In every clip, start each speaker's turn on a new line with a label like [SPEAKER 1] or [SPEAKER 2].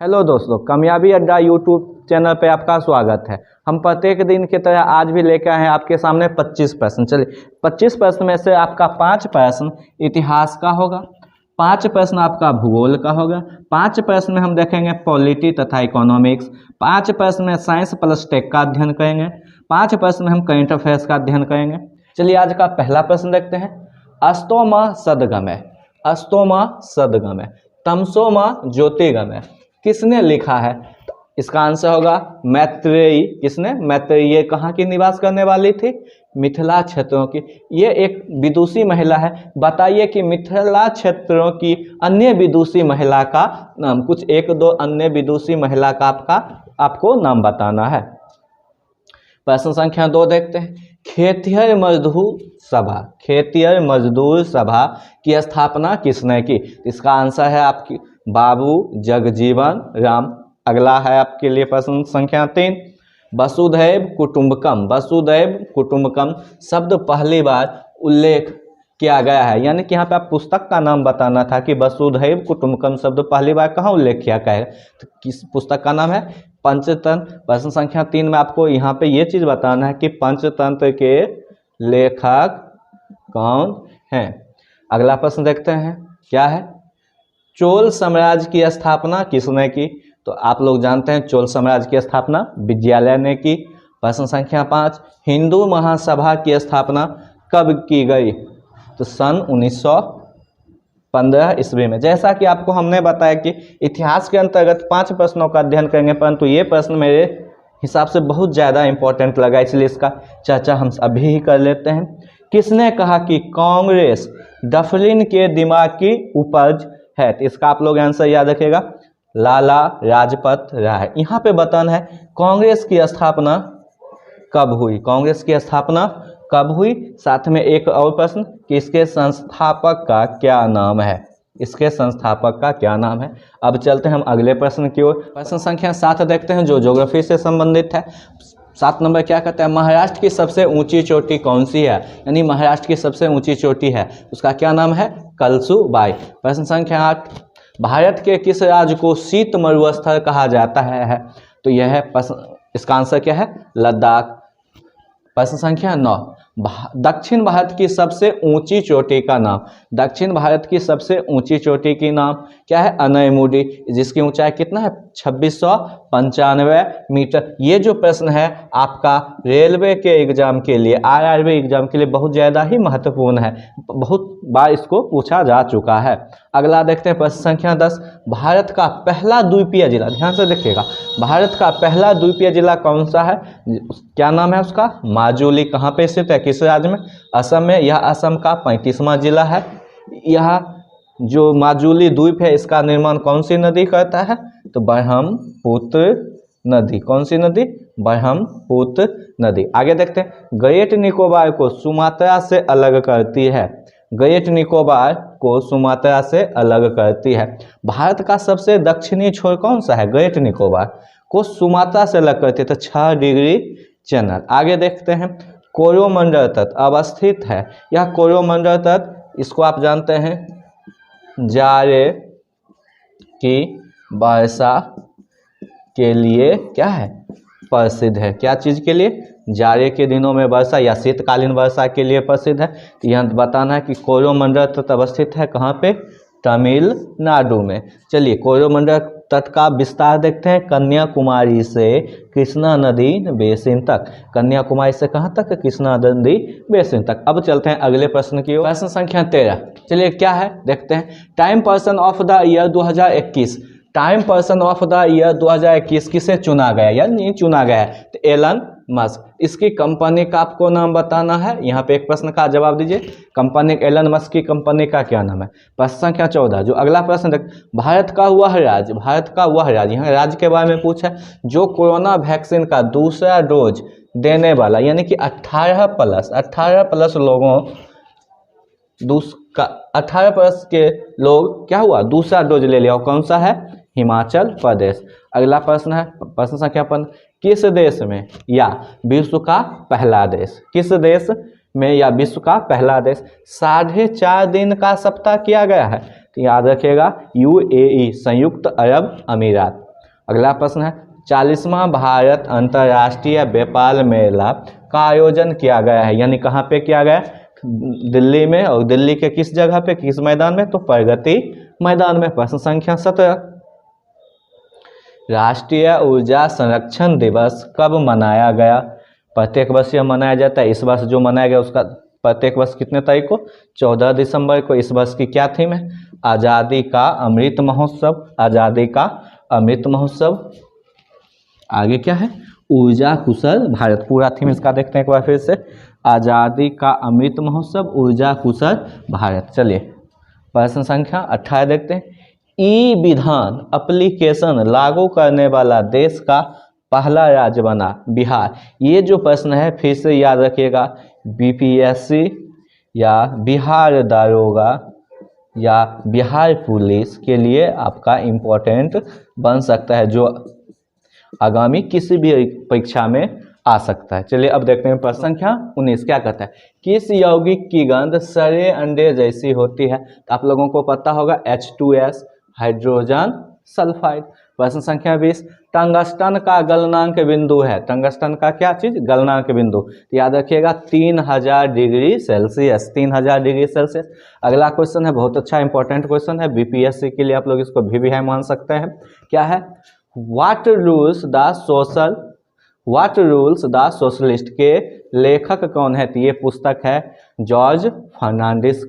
[SPEAKER 1] Hello दोस्तों, कामयाबी अड्डा यूट्यूब चैनल पे आपका स्वागत है। हम प्रत्येक दिन की तरह आज भी लेकर आए हैं आपके सामने 25 प्रश्न। चलिए 25 प्रश्न में से आपका 5 प्रश्न इतिहास का होगा, 5 प्रश्न आपका भूगोल का होगा, 5 प्रश्न में हम देखेंगे पॉलिटी तथा इकोनॉमिक्स, 5 प्रश्न में साइंस प्लस टेक का अध्ययन करेंगे, 5 प्रश्न में हम करंट अफेयर्स का अध्ययन करेंगे। चलिए आज का पहला प्रश्न देखते हैं। अस्तोमा सदगमय, अस्तोमा सदगमय, तमसोमा ज्योतिर्गमय किसने लिखा है? तो इसका आंसर होगा मैत्रेयी। किसने? मैत्रेयी। ये कहाँ की निवास करने वाली थी? मिथिला क्षेत्रों की। ये एक विदुषी महिला है। बताइए कि मिथिला क्षेत्रों की अन्य विदुषी महिला का नाम, कुछ एक दो अन्य विदुषी महिला का आपको नाम बताना है। प्रश्न संख्या 2 देखते हैं। खेतिहर मजदूर सभा, खेतिहर मजदूर सभा की स्थापना किसने की? इसका आंसर है आपकी बाबू जगजीवन राम। अगला है आपके लिए प्रश्न संख्या 3। वसुधैव कुटुंबकम, वसुधैव कुटुंबकम शब्द पहली बार उल्लेख किया गया है, यानी कि यहाँ पे आप पुस्तक का नाम बताना था कि वसुधैव कुटुंबकम शब्द पहली बार कहाँ उल्लेख किया गया है। तो किस पुस्तक का नाम है? पंचतंत्र। प्रश्न संख्या 3 में आपको यहाँ पे ये चीज बताना है कि पंचतंत्र के लेखक कौन हैं। अगला प्रश्न देखते हैं, क्या है? चोल साम्राज्य की स्थापना किसने की? तो आप लोग जानते हैं चोल साम्राज्य की स्थापना विद्यालय ने की। प्रश्न संख्या 5। हिंदू महासभा की स्थापना कब की गई? तो सन 1915 ईस्वी में। जैसा कि आपको हमने बताया कि इतिहास के अंतर्गत 5 प्रश्नों का अध्ययन करेंगे, परंतु ये प्रश्न मेरे हिसाब से बहुत ज़्यादा इंपॉर्टेंट लगा, इसलिए इसका चर्चा हम अभी ही कर लेते हैं। किसने कहा कि कांग्रेस डफलिन के दिमाग की उपज है? तो इसका आप लोग आंसर याद रखिएगा, लाला लाजपत राय। यहाँ पे बताना है कांग्रेस की स्थापना कब हुई, कांग्रेस की स्थापना कब हुई। साथ में एक और प्रश्न कि इसके संस्थापक का क्या नाम है, इसके संस्थापक का क्या नाम है। अब चलते हैं हम अगले प्रश्न की ओर। प्रश्न संख्या 7 देखते हैं जो ज्योग्राफी से संबंधित है। 7 नंबर क्या कहता है? महाराष्ट्र की सबसे ऊंची चोटी कौन सी है? यानी महाराष्ट्र की सबसे ऊंची चोटी है, उसका क्या नाम है? कलसुबाई। प्रश्न संख्या 8। भारत के किस राज्य को शीत मरुस्थल कहा जाता है? तो यह है इसका आंसर क्या है? लद्दाख। प्रश्न संख्या 9। दक्षिण भारत की सबसे ऊंची चोटी का नाम, दक्षिण भारत की सबसे ऊंची चोटी की नाम क्या है? अनैमुडी, जिसकी ऊंचाई कितना है? 2695 मीटर। ये जो प्रश्न है आपका रेलवे के एग्जाम के लिए, आरआरबी एग्जाम के लिए बहुत ज़्यादा ही महत्वपूर्ण है, बहुत बार इसको पूछा जा चुका है। अगला देखते हैं प्रश्न संख्या 10। भारत का पहला द्वीपीय जिला, ध्यान से देखिएगा, भारत का पहला द्वीपीय जिला कौन सा है? क्या नाम है उसका? माजुली। कहाँ पे स्थित है, किस राज्य में? असम में। यह असम का 35वां जिला है। यह जो माजुली द्वीप है इसका निर्माण कौन सी नदी करता है? तो ब्रह्मपुत्र नदी। कौन सी नदी? ब्रह्मपुत्र नदी। आगे देखते हैं। ग्रेट निकोबार को सुमात्रा से अलग करती है, ग्रेट निकोबार को सुमात्रा से अलग करती है। भारत का सबसे दक्षिणी छोर कौन सा है? ग्रेट निकोबार को सुमात्रा से अलग करती है, तो 6 डिग्री चैनल। आगे देखते हैं। कोरोमंडल तट अवस्थित है, यह कोरोमंडल तट, इसको आप जानते हैं जाड़े की वर्षा के लिए क्या है? प्रसिद्ध है। क्या चीज़ के लिए? जाड़े के दिनों में वर्षा या शीतकालीन वर्षा के लिए प्रसिद्ध है। तो यह बताना है कि कोरोमंडल तट अवस्थित है कहाँ पे? तमिलनाडु में। चलिए कोरोमंडल तट का विस्तार देखते हैं। कन्याकुमारी से कृष्णा नदी बेसिन तक, कन्याकुमारी से कहाँ तक? कृष्णा नदी बेसिन तक। अब चलते हैं अगले प्रश्न की ओर। प्रश्न संख्या 13। चलिए क्या है देखते हैं। Time person of the year 2021, time person of the year 2021 किसे चुना गया या नहीं चुना गया है? तो एलन मस्क। इसकी कंपनी का आपको नाम बताना है। यहाँ पे एक प्रश्न का जवाब दीजिए, कंपनी एलन मस्क की कंपनी का क्या नाम है? प्रश्न संख्या 14 जो अगला प्रश्न देख, भारत का वह राज्य, भारत का वह राज्य, यहाँ राज्य के बारे में पूछा है जो कोरोना वैक्सीन का दूसरा डोज देने वाला, यानी कि 18 प्लस लोगों 18 प्लस के लोग क्या हुआ? दूसरा डोज ले लिया। कौन सा है? हिमाचल प्रदेश। अगला प्रश्न है प्रश्न संख्या 15। किस देश में या विश्व का पहला देश, किस देश में या विश्व का पहला देश 4.5 दिन का सप्ताह किया गया है? तो याद रखिएगा यूएई, संयुक्त अरब अमीरात। अगला प्रश्न है 40वां भारत अंतर्राष्ट्रीय व्यापार मेला का आयोजन किया गया है, यानी कहाँ पे किया गया? दिल्ली में। और दिल्ली के किस जगह पे, किस मैदान में? तो प्रगति मैदान में। प्रश्न संख्या 17 राष्ट्रीय ऊर्जा संरक्षण दिवस कब मनाया गया? प्रत्येक वर्ष यह मनाया जाता है। इस वर्ष जो मनाया गया उसका प्रत्येक वर्ष कितने तारीख को? 14 दिसंबर को। इस वर्ष की क्या थीम है? आज़ादी का अमृत महोत्सव। आज़ादी का अमृत महोत्सव। आगे क्या है? ऊर्जा कुशल भारत। पूरा थीम इसका देखते हैं एक बार फिर से। आज़ादी का अमृत महोत्सव, ऊर्जा कुशल भारत। चलिए प्रश्न संख्या 18 देखते हैं। ई विधान एप्लीकेशन लागू करने वाला देश का पहला राज्य बना बिहार। ये जो प्रश्न है फिर से याद रखिएगा, बीपीएससी या बिहार दारोगा या बिहार पुलिस के लिए आपका इम्पोर्टेंट बन सकता है, जो आगामी किसी भी परीक्षा में आ सकता है। चलिए अब देखते हैं प्रश्न संख्या 19 क्या कहता है? किस यौगिक की गंध सड़े अंडे जैसी होती है? तो आप लोगों को पता होगा H2S, हाइड्रोजन सल्फाइड। प्रश्न संख्या 20 टंगस्टन का गलनांक बिंदु है। टंगस्टन का क्या चीज? गलनांक बिंदु। याद रखिएगा 3000 डिग्री सेल्सियस। 3000 degree Celsius. अगला क्वेश्चन है, बहुत अच्छा इंपॉर्टेंट क्वेश्चन है, बीपीएससी के लिए आप लोग इसको भी है मान सकते हैं। क्या है? व्हाट रूल्स द सोशलिस्ट के लेखक कौन है? तो ये पुस्तक है जॉर्ज फर्नांडिस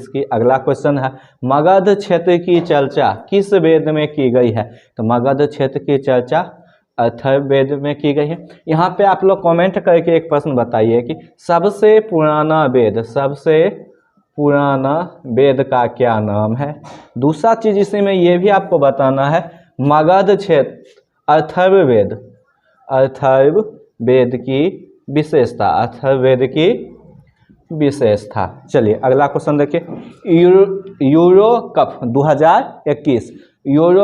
[SPEAKER 1] की। अगला क्वेश्चन है, मगध क्षेत्र की चर्चा किस वेद में की गई है? तो मगध क्षेत्र की चर्चा अथर्ववेद में की गई है। यहाँ पे आप लोग कमेंट करके एक प्रश्न बताइए कि सबसे पुराना वेद का क्या नाम है? दूसरा चीज इसी में ये भी आपको बताना है, मगध क्षेत्र अथर्ववेद की विशेषता। चलिए अगला क्वेश्चन देखिए, यूरो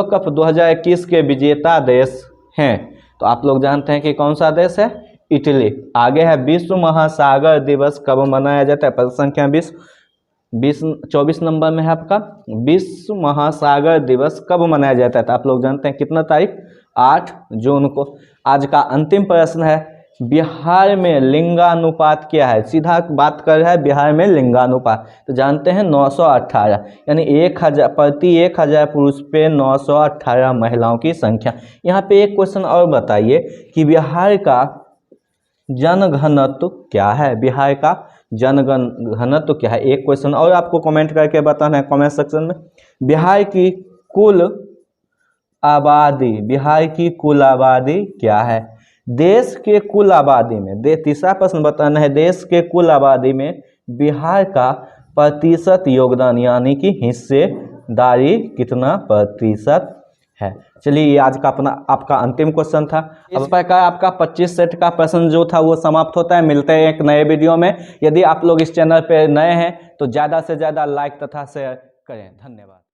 [SPEAKER 1] कप 2021 के विजेता देश हैं। तो आप लोग जानते हैं कि कौन सा देश है? इटली। आगे है विश्व महासागर दिवस कब मनाया जाता है? प्रश्न संख्या 24 नंबर में है आपका, विश्व महासागर दिवस कब मनाया जाता है? तो आप लोग जानते हैं कितना तारीख? 8 जून को। आज का अंतिम प्रश्न है, बिहार में लिंगानुपात क्या है? सीधा बात कर रहा है बिहार में लिंगानुपात। तो जानते हैं 918, यानी 1000 प्रति 1000 पुरुष पे 918 महिलाओं की संख्या। यहाँ पे एक क्वेश्चन और बताइए कि बिहार का जनघनत्व क्या है? बिहार का जनघनत्व क्या है? एक क्वेश्चन और आपको कमेंट करके बताना है कमेंट सेक्शन में। बिहार की कुल आबादी क्या है? देश के कुल आबादी में, तीसरा प्रश्न बताना है, देश के कुल आबादी में बिहार का प्रतिशत योगदान यानी कि हिस्सेदारी कितना प्रतिशत है? चलिए ये आज का आपका अंतिम क्वेश्चन था। इस प्रकार आपका 25 सेट का प्रश्न जो था वो समाप्त होता है। मिलते हैं एक नए वीडियो में। यदि आप लोग इस चैनल पे नए हैं तो ज़्यादा से ज़्यादा लाइक तथा शेयर करें। धन्यवाद।